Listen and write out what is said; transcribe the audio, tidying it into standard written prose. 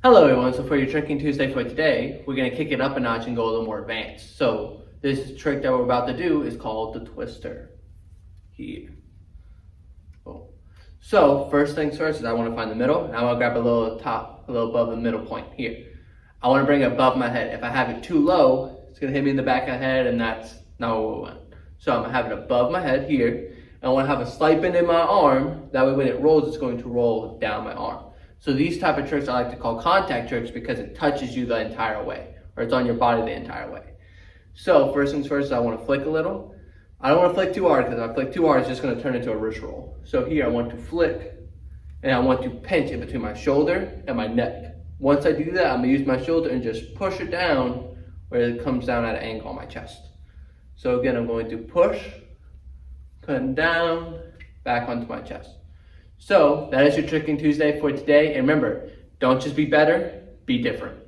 Hello everyone, so for your Tricking Tuesday for today, we're going to kick it up a notch and go a little more advanced. So this trick that we're about to do is called the twister. Here. Boom. So first things first is I want to find the middle, and I want to grab a little top, a little above the middle point here. I want to bring it above my head. If I have it too low, it's going to hit me in the back of the head, and that's not what we want. So I'm going to have it above my head here, and I want to have a slight bend in my arm. That way when it rolls, it's going to roll down my arm. So these type of tricks I like to call contact tricks because it touches you the entire way, or it's on your body the entire way. So first things first, I want to flick a little. I don't want to flick too hard because if I flick too hard, it's just going to turn into a wrist roll. So here I want to flick, and I want to pinch in between my shoulder and my neck. Once I do that, I'm going to use my shoulder and just push it down where it comes down at an angle on my chest. So again, I'm going to push, come down, back onto my chest. So that is your Tricking Tuesday for today. And remember, don't just be better, be different.